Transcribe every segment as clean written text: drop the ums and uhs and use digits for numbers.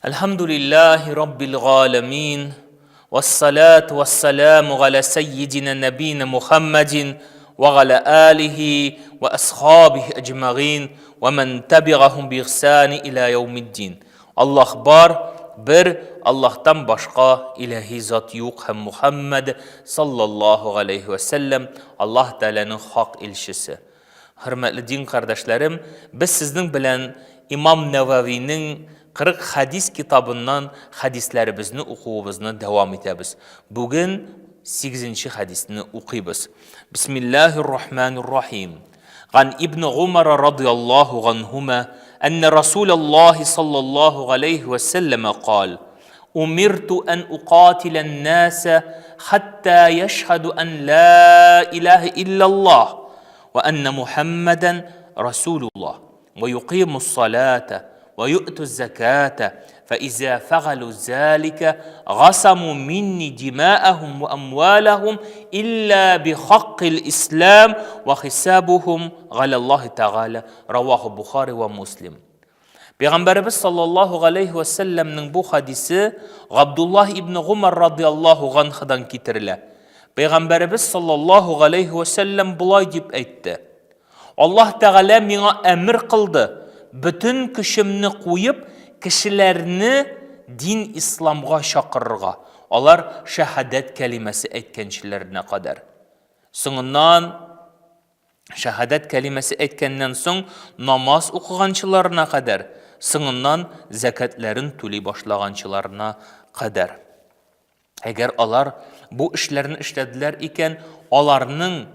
Elhamdülillahi Rabbil alemin. Vessalatu vesselamu ala seyyidina nebine Muhammedin ve ala alihi ve ashabihi ecma'in ve men tabi'ahum bi ihsani ila yevmiddin. Allah bar, bir Allah'tan başka ilahi zat yok hem Muhammed sallallahu aleyhi ve sellem Allah Teala'nın hak elçisi. Hürmetli din kardeşlerim, biz sizin bilen İmam Nevevi'nin 40 hadis kitabından hadislerimizni okuğumuzni devam etemiz. Bugün 8. hadisini okuyuz. Bismillahirrahmanirrahim. An İbn Umar radıyallahu anhuma enne Resulullah sallallahu aleyhi ve sellem قال: Umirtu en uqatilen nase hatta yeşhedü en la ilahe illallah ve enne Muhammeden Resulullah ve yuqimus salate ويؤتوا الزكاة فإذا فعلوا ذلك غصموا مني دماءهم وأموالهم إلا بحق الإسلام وحسابهم على الله تعالى رواه Bukhari ve Muslim. Peygamberimiz sallallahu aleyhi ve sellem'nin bu hadisi Abdullah ibn Umar radıyallahu anh'dan getirilir. Peygamberimiz sallallahu aleyhi ve sellem bulay deyip aytdı: Allah Teala mena emir kıldı. Bütün kişimni koyup kişilerini din İslam'a şakırırga. Onlar şehadet kelimesi etkençilerine kadar. Sonundan şehadet kelimesi etkenden son namaz okugançılarına kadar. Sonundan zekatlerin tuli başlagançılarına kadar. Eğer onlar bu işlerini işlediler iken onlarının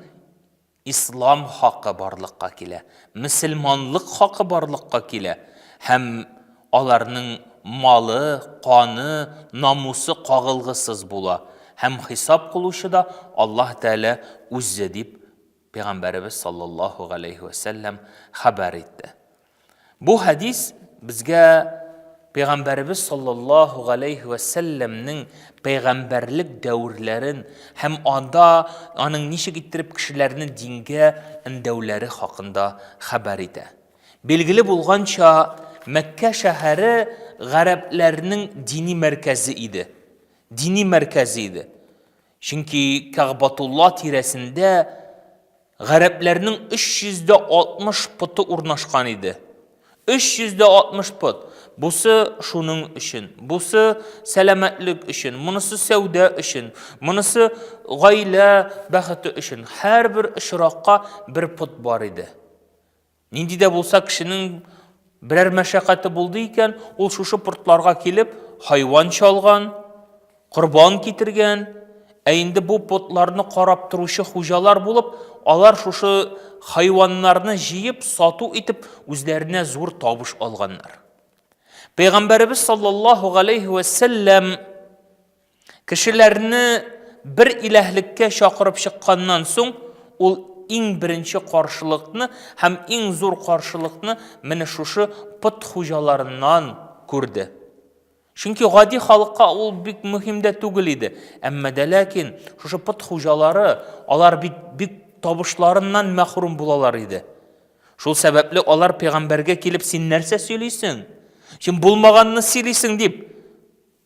İslam hakkı barlıqqa kile, Müslümanlık hakkı barlıqqa kile, hem onlarının malı, kanı, namusu qağılgısız bula, hem hesap kılışı da Allah Teala üzze deyip Peygamberimiz sallallahu aleyhi ve sellem haber etti. Bu hadis bizge Peygamberimiz sallallahu aleyhi ve sellem'nin peygamberlik dövrlerin hem anda onun nişe getirip kişilerini dinge endevleri hakkında haber edi. Bilgili bulgança Mekke şehri Gariplerinin dini merkezi idi. Dini merkezi idi. Çünkü Ka'batullah tiresinde Gariplerinin 360 putu urnaşkan idi. 360 put. Busu şunun için, busu selametlik için, bunusu sevda için, bunusu gayle baxtı için. Her bir işrakka bir put var idi. Nindi de bulsa kişinin birer meşakkatı buldu iken, ol şu putlarga kelip hayvan çalgan, kurban getirgen, endi bu putlarını qarap turuşu hocalar bulup, alar şu hayvanlarını jiyip, satu etip, üzlerine zor tabuş alganlar. Peygamberimiz sallallahu aleyhi ve sellem kişilerini bir ilahlikке şakırıp çıkkandan son ol en birinci karşılıkını hem en zor karşılıkını mene şu put hocalarından gördü. Çünkü gadi halka ol büyük mühimde tugul idi. Ama de lakin şu put hocaları alar büyük tabuşlarından mahrum bulalar idi. Şul sebeple alar peygamberge kelip sen nerse söyleysin? Şimdi bulmağanını siliysin deyip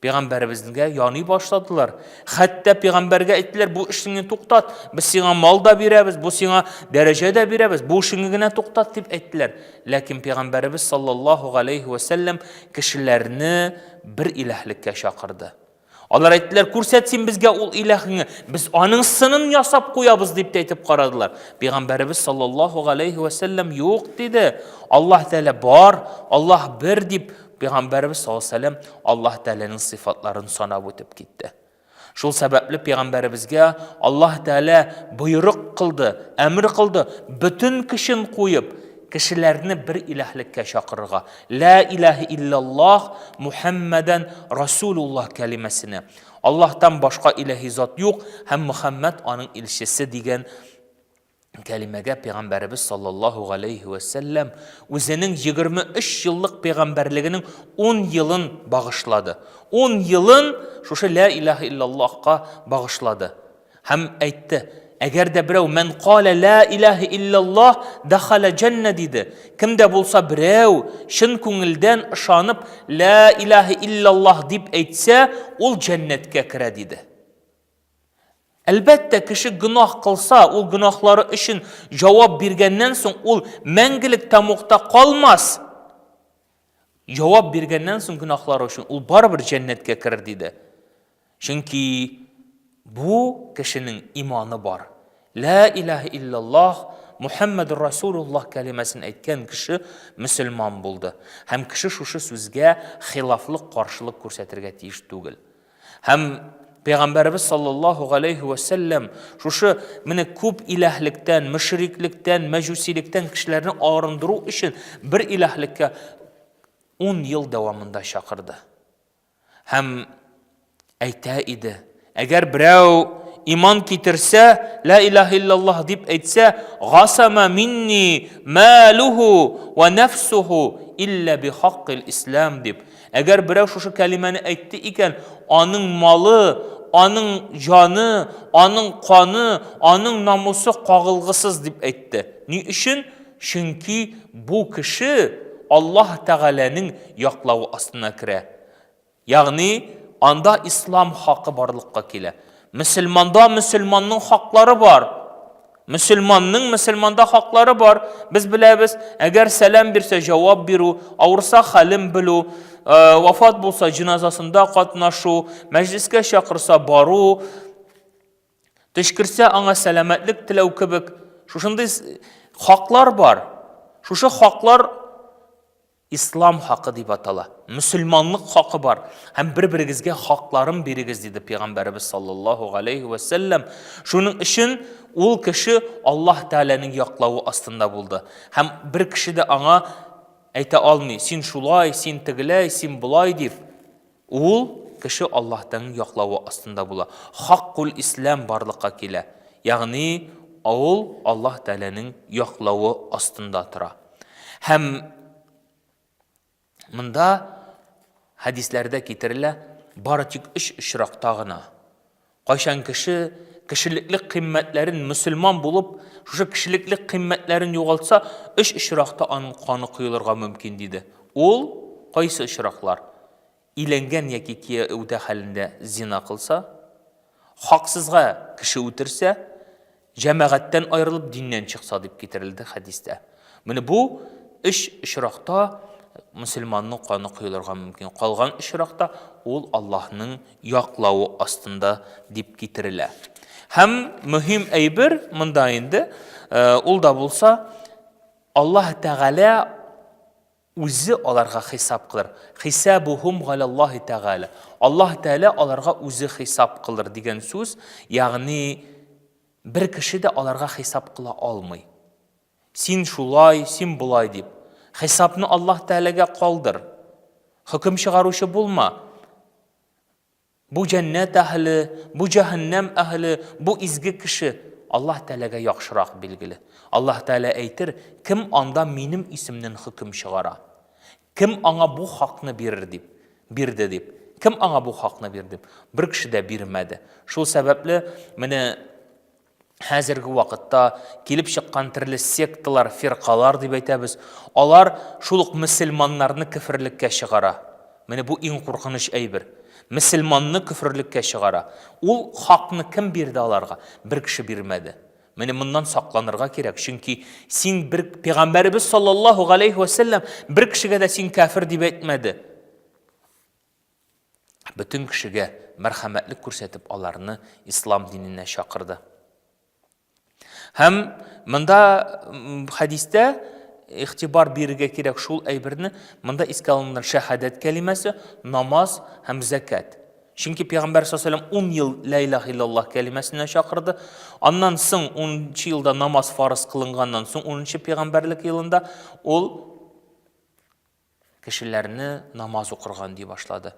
Peygamberimizden yanı başladılar. Hatta Peygamberge ettiler bu işini toxtat. Biz sana mal da veririz, bu sana derece de veririz. Bu işini yine toxtat deyip ettiler. Lakin Peygamberimiz sallallahu aleyhi ve sellem kişilerini bir ilahlikке şakırdı. Onlar ettiler, kursetsin bizge ol ilahını. Biz onun sının yasap koyabız deyip de etip qaradılar. Peygamberimiz sallallahu aleyhi ve sellem yok dedi. Allah Teala var, Allah bir deyip Peygamberimiz sallallahu aleyhi ve sellem Allah Teala'nın sıfatlarını sanab ötüp gitti. Şul sebeple Peygamberimizge Allah Teala buyruk kıldı, emir kıldı. Bütün kişinin koyup kişilerini bir ilahlikке şakırırga. La ilahe illallah Muhammeden Resulullah kelimesini. Allah'tan başka ilahi zat yok. Hem Muhammed onun ilşisi diyen kelimege Peygamberimiz sallallahu aleyhi ve sellem özünün 23 yıllık peygamberliğinin 10 yılın bağışladı. 10 yılın şu la ilahe illallah'a bağışladı. Hem aytdı: Әгәр дә берәү мен қала ла илаха иллаллах дахала джанна диде. Кемдә булса берәү шын күңелдән ышанып ла илаха иллаллах дип әйтсә, ул джаннәткә керә диде. Әлбәттә, кеше гөнаһ кылса, ул гөнаһлары өчен җавап биргәннән соң ул мәңгелек тамукта калмас. Җавап биргәннән соң гөнаһлары өчен ул барыбер җәннәткә керер диде. Чөнки бу кешенең иманы бар. Ла илаха иллаллах Мухаммад Расулуллах кәлимәсен әйткән кеше мөселман булды. Һәм кеше шушы сүзгә хилафлык, каршылык күрсәтергә тиеш түгел. Һәм Пәйгамбәрбез саллаллаху алейхи ва саллям шушы менә күп илаһлектән, мөшриклектән, мәҗүсилектән кешеләрне арындыру өчен бер илаһлеккә 10 ел дәвамында чакырды. Һәм әйтә иде, әгәр берәү иман китерсә, ла илаха иллаллах дип әйтсә, гасама минни малуху ва нафсуху илля би хаққил ислам дип. Әгәр берәү шушы кәлимәне әйтте икән, аның малы, аның жаны, аның қаны, аның намусы кагылгысыз дип әйтте. Ни өчен? Чөнки бу кеше Аллаһ Тәгаләнең яклауы астына керә. Ягъни анда ислам хакы барлыкка килә. Мөселманда мөселманның хаклары бар. Мөселманда хаклары бар. Без беләбез, әгәр сәлам бирсә җавап бирү, авырса хәлен белү, вафат булса җиназасында катнашу, мәҗлескә чакырса бару, төшкерсә аңа сәламәтлек теләү кебек, шушындай хаклар бар. Шушы хаклар ислам хакы дип атала. Мөселманлык хакы бар. Һәм бер-берегезгә хакларын бирегез диде Пәйгамбәрбез саллаллаху алейхи ва саллям. Шуның өчен ул кеше Аллаһ Тәгаләнең яклауы астында булды. Һәм бер кеше дә аңа әйтә алмый, син шулай, син тегеләй, син булай дип. Ул кеше Аллаһтың яклауы астында була. Хаккул ислам барлыкка килә. Ягъни ул Аллаһ Тәгаләнең яклауы астында тора. Һәм монда хадисләрдә китерелә бары тик 3 очракта гына. Кайчан кеше кешелеклек кыйммәтләрен мөселман булып, шушы кешелеклек кыйммәтләрен югалтса, 3 очракта аның каны кыйлырга мөмкин диде. Ул кайсы очраклар? Иленгән яки кияүдә хәлендә зина кылса, хаксызга кеше үтерсә, җәмәгатьтән айрылып диннән чыкса дип китерелде хадистә. Менә бу 3 очракта мөселманның каны кыйлырга мөмкин. Калган очракта ул Аллаһның яклауы астында дип китерелә. Һәм мөһим әйбер монда инде, ул да булса, Аллаһ Тәгалә үзе аларга хисап кылыр. Хисабухум галаллаһи Тәгалә. Аллаһ Тәгалә аларга үзе хисап кылыр дигән сүз, ягъни бер кеше дә аларга хисап кыла алмый. Син шулай, син булай дип. Хисапны Аллаһ Тәгаләгә калдыр. Хөкем чыгарушы булма. Бу җәннәт әһле, бу җәһәннәм әһле, бу изге кеше Аллаһ Тәгаләгә яхшырак билгеле. Аллаһ Тәгалә әйтер, кем анда минем исемнән хөкем чыгара? Кем аңа бу хакны бирде дип. Кем аңа бу хакны бирде? Бер кеше дә бирмәде. Шул сәбәпле менә хәзерге вакытта килеп чыккан төрле секталар, фиркалар дип әйтәбез. Алар шулык мөселманнарны кеферлеккә чыгара. Менә бу иң куркыныч әйбер. Мөселманны кеферлеккә чыгара. Ул хакны кем бирде аларга? Бер кеше бирмәде. Менә моннан сакланырга кирәк. Чөнки син бер Пәйгамбәрбез саллаллаху алейхи ва саллям бер кешегә дә син кафир дип әйтмәде. Бүтән кешегә мәрхәмәтлек күрсәтеп аларны ислам диненә чакырды. Һәм монда хадистә ихтибар бирергә кирәк шул әйберне, монда искә алынган шәһадәт кәлимәсе, намаз һәм закат. Чөнки Пәйгамбәр саллаллаху алейхи ва саллям 10 ел ла илаха иллаллах кәлимәсенә чакырды. Аннан соң 10 елда намаз фарыз кылынганнан соң 10 пәйгамбәрлек елында ул кешеләрне намаз укырган ди башлады.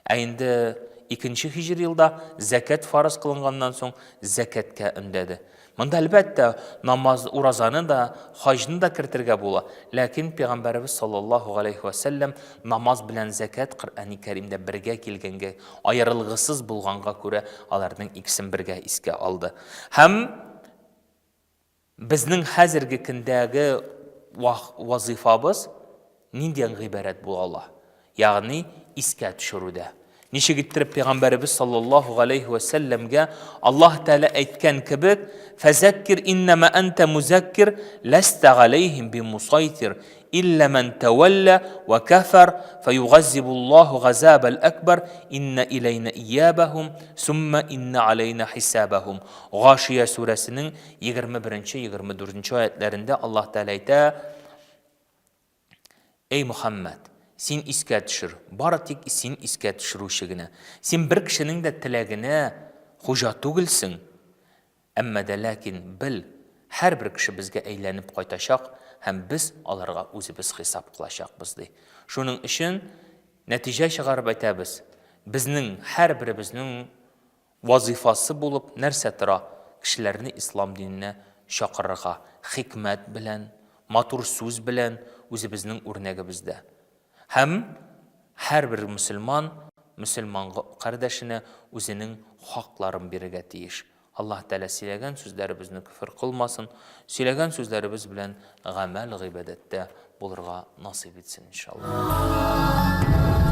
Ә инде 2 хиҗри елда закат фарыз кылынганнан соң закаткә өндәде. Монда әлбәттә намаз, уразаны да, хаҗны да кертергә була. Ләкин Пәйгамбәрбез саллаллаху алейхи ва саллям намаз белән закат Коръәни Кәримдә бергә килгәнгә, аерылгысыз булганга күрә аларның икесен бергә искә алды. Һәм Безнең хәзерге көндәге вазифабыз ниндән гыйбарәт була? Ягъни искә төшерүдә. Ничек иттереп Пәйгамбәрбез саллаллаһу алейхи ва сәлләмгә Аллаһ Тәала әйткән кебек: "Фазаккир иннама анта музаккир, ласта алейхим бимусайтир, илля ман тавалла ва кафар, фаюгаззибуллаһу газабал акбар, инна илейна иябахум, сумма инна алейна хисабахум." Гашия сүрәсенең 21-24 аятларында Аллаһ Тәала әйтә: "Эй Мухаммад, син искә төшер, бары тик син искә төшерүче генә. Син бер кешенең дә теләгенә хуҗа түгелсең. Әмма дә ләкин бил, һәрбер кеше безгә әйләнеп кайтачак һәм без аларга үзебез хисап кылачакбыз" ди. Шуның өчен нәтиҗә чыгарып әйтәбез. Безнең һәрберебезнең вазифасы булып нәрсә тора? Кешеләрне ислам диненә чакырырга, хикмәт белән, матур сүз белән үзебезнең үрнәгебездә. Һәм һәрбер мөселман кардәшенә үзенең хакларын бирергә тиеш. Аллаһ Тәала сөйләгән сүзләребезне күфер кылмасын, сөйләгән сүзләребез белән гамәл гыйбадәттә булырга насыйп итсен иншаллаһ.